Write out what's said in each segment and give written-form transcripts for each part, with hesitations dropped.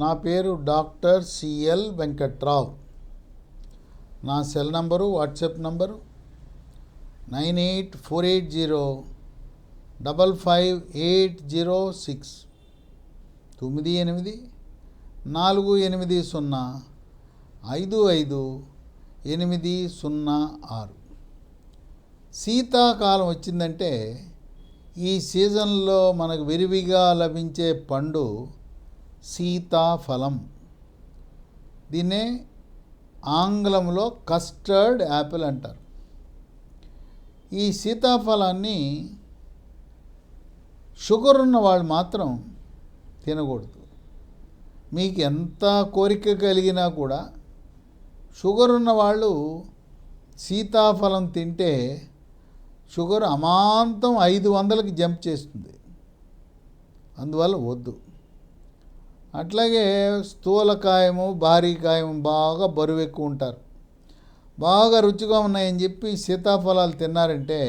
నా పేరు doctor CL Venkatrao. నా సెల్ నంబరు, వాట్సాప్ నంబరు 9848055806 9848055806. శీతాకాలం వచ్చిందంటే ఈ సీజన్లో మనకు విరివిగా లభించే పండు సీతాఫలం. దీన్నే ఆంగ్లంలో కస్టర్డ్ యాపిల్ అంటారు. ఈ సీతాఫలాన్ని షుగర్ ఉన్న వాళ్ళు మాత్రం తినకూడదు. మీకు ఎంత కోరిక కలిగినా కూడా షుగర్ ఉన్న వాళ్ళు సీతాఫలం తింటే షుగర్ అమాంతం 500కి జంప్ చేస్తుంది. అందువల్ల వద్దు. అట్లాగే స్థూలకాయము, భారీకాయము బాగా బరువు ఎక్కువ ఉంటారు, బాగా రుచిగా ఉన్నాయని చెప్పి సీతాఫలాలు తిన్నారంటే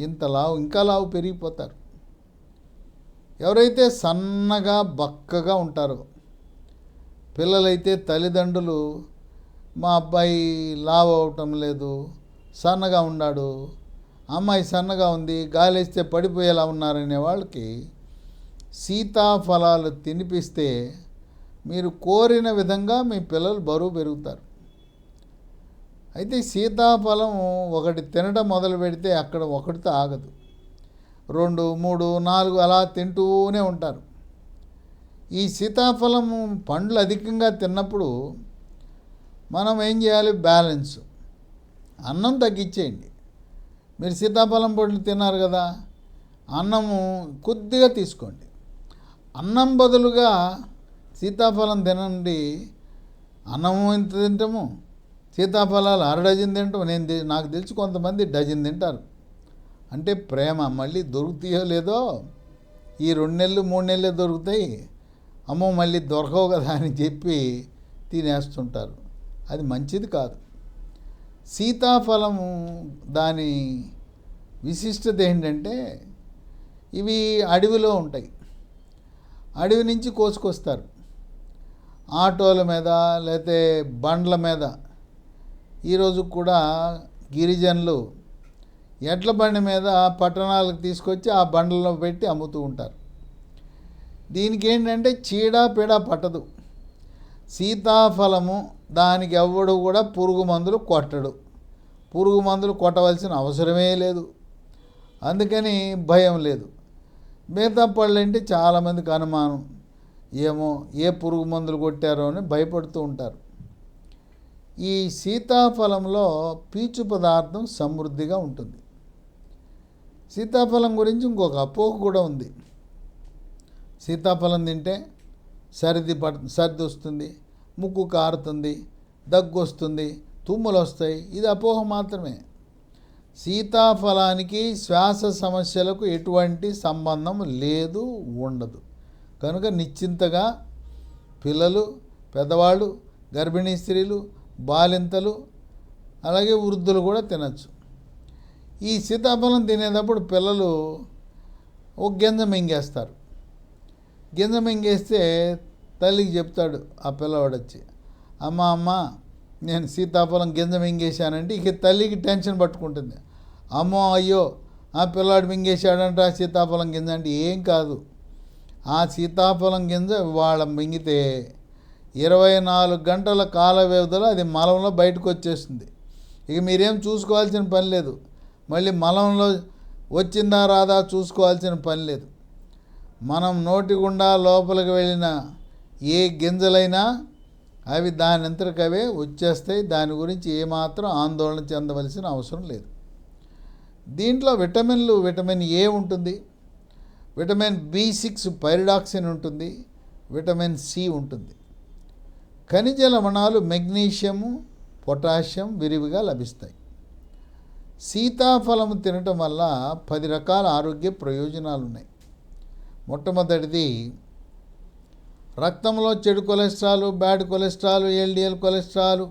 ఇంకా లావు పెరిగిపోతారు. ఎవరైతే సన్నగా బక్కగా ఉంటారో, పిల్లలైతే తల్లిదండ్రులు మా అబ్బాయి లావు అవటం లేదు, సన్నగా ఉన్నాడు, అమ్మాయి సన్నగా ఉంది, గాలేస్తే పడిపోయేలా ఉన్నారనే వాళ్ళకి సీతాఫలాలు తినిపిస్తే మీరు కోరిన విధంగా మీ పిల్లలు బరువు పెరుగుతారు. అయితే సీతాఫలం ఒకటి తినడం మొదలు పెడితే అక్కడ ఒకటితో ఆగదు. 2, 3, 4 అలా తింటూనే ఉంటారు. ఈ సీతాఫలము పండ్లు అధికంగా తిన్నప్పుడు మనం ఏం చేయాలి? బ్యాలెన్స్. అన్నం తగ్గించేయండి. మీరు సీతాఫలం పండ్లు తిన్నారు కదా, అన్నము కొద్దిగా తీసుకోండి. అన్నం బదులుగా సీతాఫలం తినండి. అన్నము ఎంత తింటాము, సీతాఫలాలు 1/2 డజన్ తింటాం. నాకు తెలిసి కొంతమంది డజన్ తింటారు. అంటే ప్రేమ. మళ్ళీ దొరుకుతాయో లేదో, ఈ 2 నెలలు 3 నెలలే దొరుకుతాయి, అమ్మో మళ్ళీ దొరకవు కదా అని చెప్పి తినేస్తుంటారు. అది మంచిది కాదు. సీతాఫలము దాని విశిష్టత ఏంటంటే ఇవి అడవిలో ఉంటాయి. అడవి నుంచి కోసుకొస్తారు. ఆటోల మీద లేకపోతే బండ్ల మీద. ఈరోజు కూడా గిరిజనులు ఎడ్ల బండి మీద పట్టణాలకు తీసుకొచ్చి ఆ బండ్లలో పెట్టి అమ్ముతూ ఉంటారు. దీనికి ఏంటంటే చీడ పట్టదు. సీతాఫలము దానికి ఎవ్వడు కూడా పురుగు మందులు కొట్టడు. పురుగు మందులు కొట్టవలసిన అవసరమే లేదు. అందుకని భయం లేదు. మిగతా పళ్ళు అంటే చాలామందికి అనుమానం, ఏమో ఏ పురుగు మందులు కొట్టారో అని భయపడుతూ ఉంటారు. ఈ సీతాఫలంలో పీచు పదార్థం సమృద్ధిగా ఉంటుంది. సీతాఫలం గురించి ఇంకొక అపోహ కూడా ఉంది. సీతాఫలం తింటే సర్ది వస్తుంది, ముక్కు కారుతుంది, దగ్గు వస్తుంది, తుమ్ములు వస్తాయి. ఇది అపోహ మాత్రమే. సీతాఫలానికి శ్వాస సమస్యలకు ఎటువంటి సంబంధం లేదు, ఉండదు. కనుక నిశ్చింతగా పిల్లలు, పెద్దవాళ్ళు, గర్భిణీ స్త్రీలు, బాలింతలు, అలాగే వృద్ధులు కూడా తినచ్చు. ఈ సీతాఫలం తినేటప్పుడు పిల్లలు ఒక గింజ మింగేస్తారు. గింజ మింగేస్తే తల్లికి చెప్తాడు ఆ పిల్లవాడు వచ్చి, అమ్మ నేను సీతాఫలం గింజ మింగేశానంటే ఇక తల్లికి టెన్షన్ పట్టుకుంటుంది. అమ్మో అయ్యో ఆ పిల్లాడు మింగేశాడంట ఆ సీతాఫలం గింజ. అంటే ఏం కాదు. ఆ సీతాఫలం గింజ వాళ్ళ మింగితే 24 గంటల కాల వ్యవధిలో అది మలంలో బయటకు వచ్చేస్తుంది. ఇక మీరేం చూసుకోవాల్సిన పని లేదు. మళ్ళీ మలంలో వచ్చిందా రాదా చూసుకోవాల్సిన పని లేదు. మనం నోటి గుండా లోపలికి వెళ్ళిన ఏ గింజలైనా అవి దానంతటికవే వచ్చేస్తాయి. దాని గురించి ఏమాత్రం ఆందోళన చెందవలసిన అవసరం లేదు. దీంట్లో విటమిన్లు, విటమిన్ ఏ ఉంటుంది, విటమిన్ B6 పైరిడాక్సిన్ ఉంటుంది, విటమిన్ సి ఉంటుంది. ఖనిజ లవణాలు మెగ్నీషియము, పొటాషియం విరివిగా లభిస్తాయి. సీతాఫలం తినటం వల్ల 10 రకాల ఆరోగ్య ప్రయోజనాలు ఉన్నాయి. మొట్టమొదటిది, రక్తంలో చెడు cholesterol, bad cholesterol, LDL cholesterol,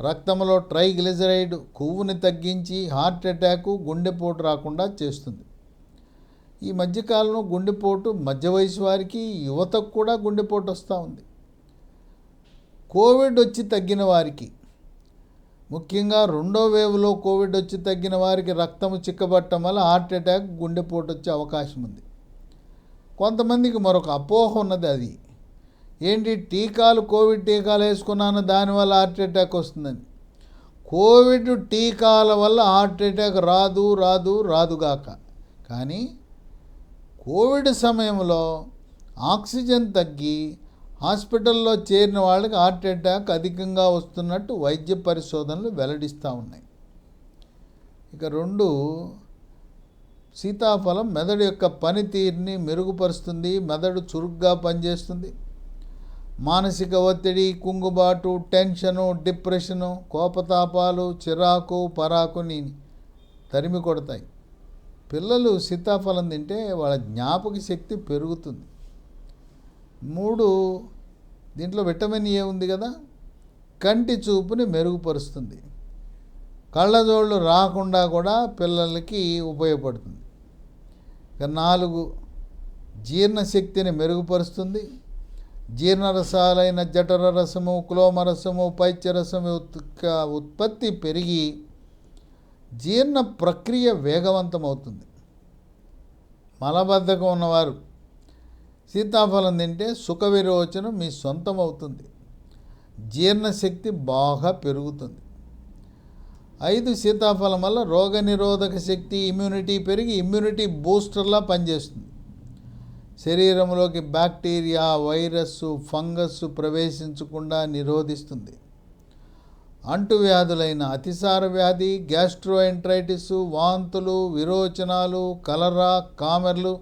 రక్తంలో ట్రైగ్లిజరైడ్ కొవ్వుని తగ్గించి హార్ట్ అటాక్, గుండెపోటు రాకుండా చేస్తుంది. ఈ మధ్యకాలంలో గుండెపోటు మధ్య వయసు వారికి, యువతకు కూడా గుండెపోటు వస్తూ ఉంది. కోవిడ్ వచ్చి తగ్గిన వారికి, ముఖ్యంగా రెండో వేవ్లో కోవిడ్ వచ్చి తగ్గిన వారికి రక్తము చిక్కబట్టడం వల్ల హార్ట్ అటాక్, గుండెపోటు వచ్చే అవకాశం ఉంది. కొంతమందికి మరొక అపోహ ఉన్నది. అది ఏంటి, కోవిడ్ టీకాలు వేసుకున్నాను దానివల్ల హార్ట్ అటాక్ వస్తుందని. కోవిడ్ టీకాల వల్ల హార్ట్ అటాక్ రాదుగాక. కానీ కోవిడ్ సమయంలో ఆక్సిజన్ తగ్గి హాస్పిటల్లో చేరిన వాళ్ళకి హార్ట్ అటాక్ అధికంగా వస్తున్నట్టు వైద్య పరిశోధనలు వెల్లడిస్తూ ఉన్నాయి. ఇక 2, సీతాఫలం మెదడు యొక్క పనితీరుని మెరుగుపరుస్తుంది. మెదడు చురుగ్గా పనిచేస్తుంది. మానసిక ఒత్తిడి, కుంగుబాటు, టెన్షను, డిప్రెషను, కోపతాపాలు, చిరాకు, పరాకుని తరిమి కొడతాయి. పిల్లలు సీతాఫలం తింటే వాళ్ళ జ్ఞాపక శక్తి పెరుగుతుంది. 3, దీంట్లో విటమిన్ ఏ ఉంది కదా, కంటి చూపుని మెరుగుపరుస్తుంది. కళ్ళజోళ్ళు రాకుండా కూడా పిల్లలకి ఉపయోగపడుతుంది. ఇక 4, జీర్ణశక్తిని మెరుగుపరుస్తుంది. జీర్ణరసాలైన జఠర రసము, క్లోమరసము, పైత్యరసము ఉత్పత్తి పెరిగి జీర్ణ ప్రక్రియ వేగవంతమవుతుంది. మలబద్ధకం ఉన్నవారు సీతాఫలం తింటే సుఖ విరోచనం మీ సొంతం అవుతుంది. జీర్ణశక్తి బాగా పెరుగుతుంది. 5, సీతాఫలం వల్ల రోగనిరోధక శక్తి, ఇమ్యూనిటీ పెరిగి ఇమ్యూనిటీ బూస్టర్లా పనిచేస్తుంది. శరీరంలోకి బ్యాక్టీరియా, వైరస్, ఫంగస్ ప్రవేశించకుండా నిరోధిస్తుంది. అంటువ్యాధులైన అతిసార వ్యాధి, గ్యాస్ట్రోఎంట్రైటిస్, వాంతులు, విరోచనాలు, కలరా, కామెర్లు,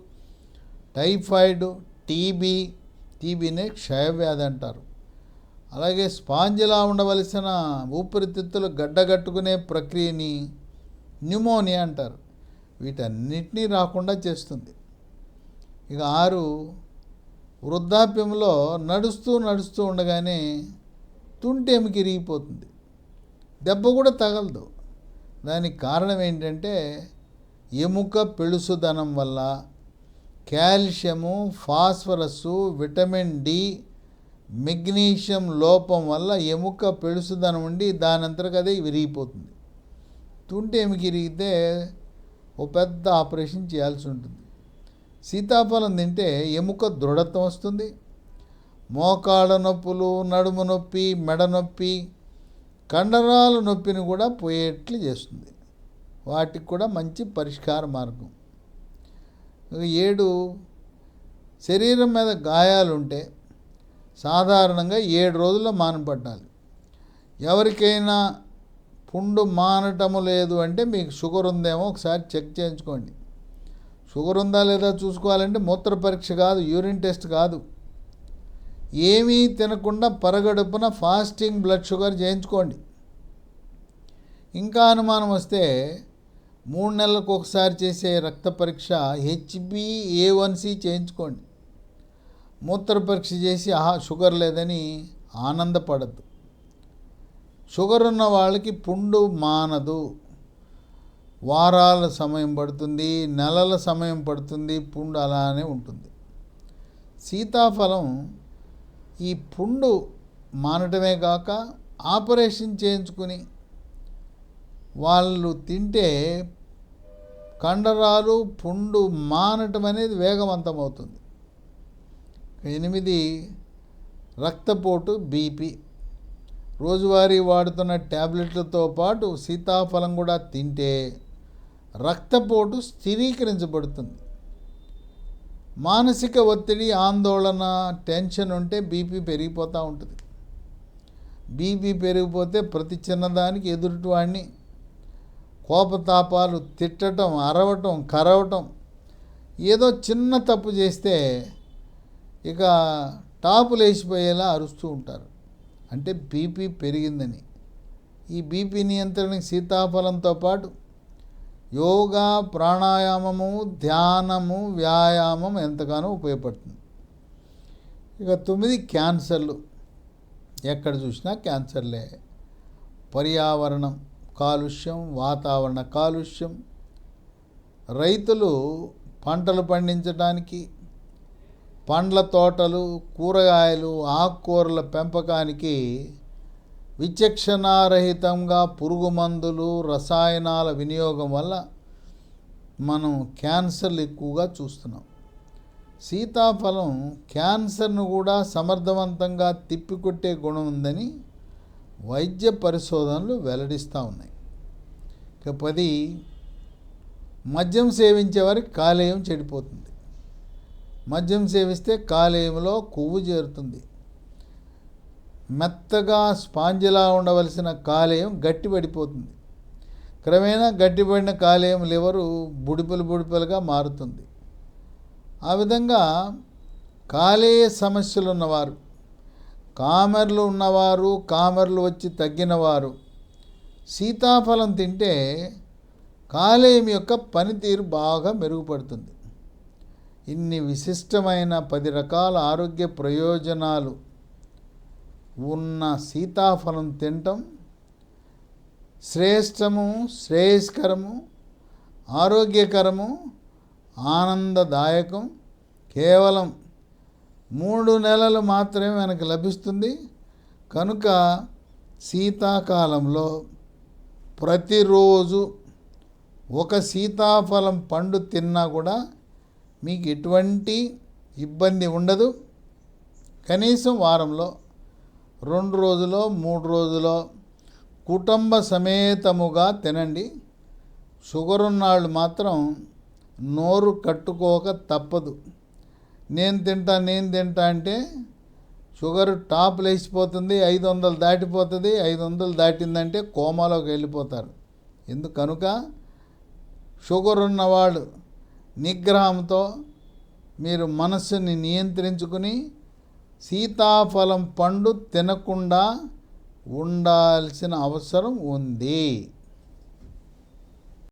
టైఫాయిడ్, టీబీనే క్షయవ్యాధి అంటారు. అలాగే స్పాంజిలా ఉండవలసిన ఊపిరితిత్తులు గడ్డగట్టుకునే ప్రక్రియని న్యూమోనియా అంటారు. వీటన్నిటినీ రాకుండా చేస్తుంది. ఇక 6, వృద్ధాప్యంలో నడుస్తూ ఉండగానే తుంటెముక ఇరిగిపోతుంది. దెబ్బ కూడా తగలదు. దానికి కారణం ఏంటంటే ఎముక పెళుసుదనం వల్ల calcium, phosphorus, vitamin D, magnesium లోపం వల్ల ఎముక పెళుసుదనం ఉండి దానంతరకు అదే విరిగిపోతుంది. తుంటెముక ఇరిగితే ఓ పెద్ద ఆపరేషన్ చేయాల్సి ఉంటుంది. సీతాఫలం తింటే ఎముక దృఢత్వం వస్తుంది. మోకాళ్ళ నొప్పులు, నడుము నొప్పి, మెడ నొప్పి, కండరాల నొప్పిని కూడా పోయేట్లు చేస్తుంది. వాటికి కూడా మంచి పరిష్కార మార్గం. 7, శరీరం మీద గాయాలుంటే సాధారణంగా 7 రోజుల్లో మానపట్టాలి. ఎవరికైనా పుండు మానటము లేదు అంటే మీకు షుగర్ ఉందేమో ఒకసారి చెక్ చేయించుకోండి. షుగర్ ఉందా లేదా చూసుకోవాలంటే మూత్ర పరీక్ష కాదు, యూరిన్ టెస్ట్ కాదు. ఏమీ తినకుండా పరగడుపున ఫాస్టింగ్ బ్లడ్ షుగర్ చేయించుకోండి. ఇంకా అనుమానం వస్తే 3 నెలలకు ఒకసారి చేసే రక్త పరీక్ష HbA1c చేయించుకోండి. మూత్ర పరీక్ష చేసి షుగర్ లేదని ఆనందపడద్దు. షుగర్ ఉన్న వాళ్ళకి పుండు మానదు. వారాల సమయం పడుతుంది, నెలల సమయం పడుతుంది, పుండు అలానే ఉంటుంది. సీతాఫలం ఈ పుండు మానటమే కాక ఆపరేషన్ చేయించుకుని వాళ్ళు తింటే కండరాలు, పుండు మానటం అనేది వేగవంతమవుతుంది. 8, రక్తపోటు, బీపీ. రోజువారీ వాడుతున్న ట్యాబ్లెట్లతో పాటు సీతాఫలం కూడా తింటే రక్తపోటు స్థిరీకరించబడుతుంది. మానసిక ఒత్తిడి, ఆందోళన, టెన్షన్ ఉంటే బీపీ పెరిగిపోతూ ఉంటుంది. బీపీ పెరిగిపోతే ప్రతి చిన్నదానికి ఎదుటివాడిని కోపతాపాలు, తిట్టడం, అరవటం, కరవటం, ఏదో చిన్న తప్పు చేస్తే ఇక టాపులు వేసిపోయేలా అరుస్తూ ఉంటారు. అంటే బీపీ పెరిగిందని. ఈ బీపీ నియంత్రణకి సీతాఫలంతో పాటు యోగా, ప్రాణాయామము, ధ్యానము, వ్యాయామం ఎంతగానో ఉపయోగపడుతుంది. ఇక 9, క్యాన్సర్లు. ఎక్కడ చూసినా క్యాన్సర్లే. పర్యావరణం కాలుష్యం, వాతావరణ కాలుష్యం. రైతులు పంటలు పండించడానికి, పండ్ల తోటలు, కూరగాయలు, ఆకుకూరల పెంపకానికి విచక్షణారహితంగా పురుగు మందులు, రసాయనాల వినియోగం వల్ల మనం క్యాన్సర్లు ఎక్కువగా చూస్తున్నాం. సీతాఫలం క్యాన్సర్ను కూడా సమర్థవంతంగా తిప్పికొట్టే గుణం ఉందని వైద్య పరిశోధనలు వెల్లడిస్తూ ఉన్నాయి. ఇక 10, మద్యం సేవించే వారికి కాలేయం చెడిపోతుంది. మద్యం సేవిస్తే కాలేయంలో కొవ్వు చేరుతుంది. మెత్తగా స్పాంజిలా ఉండవలసిన కాలేయం గట్టిపడిపోతుంది. క్రమేణా గట్టిపడిన కాలేయం లివరు బుడిపలుగా మారుతుంది. ఆ విధంగా కాలేయ సమస్యలు ఉన్నవారు, కామెర్లు ఉన్నవారు, కామెర్లు వచ్చి తగ్గినవారు సీతాఫలం తింటే కాలేయం యొక్క పనితీరు బాగా మెరుగుపడుతుంది. ఇన్ని విశిష్టమైన 10 రకాల ఆరోగ్య ప్రయోజనాలు ఉన్న సీతాఫలం తినటం శ్రేష్టము, శ్రేయస్కరము, ఆరోగ్యకరము, ఆనందదాయకం. కేవలం 3 నెలలు మాత్రమే మనకు లభిస్తుంది. కనుక శీతాకాలంలో ప్రతిరోజు ఒక సీతాఫలం పండు తిన్నా కూడా మీకు ఎటువంటి ఇబ్బంది ఉండదు. కనీసం వారంలో 2 రోజులో 3 రోజులో కుటుంబ సమేతముగా తినండి. షుగర్ ఉన్నవాళ్ళు మాత్రం నోరు కట్టుకోక తప్పదు. నేను తింటా అంటే షుగర్ టాప్ లేచిపోతుంది, 500 దాటిపోతుంది. 500 దాటిందంటే కోమాలోకి వెళ్ళిపోతారు. కనుక షుగర్ ఉన్నవాళ్ళు నిగ్రహంతో మీరు మనస్సుని నియంత్రించుకుని సీతాఫలం పండు తినకుండా ఉండాల్సిన అవసరం ఉంది.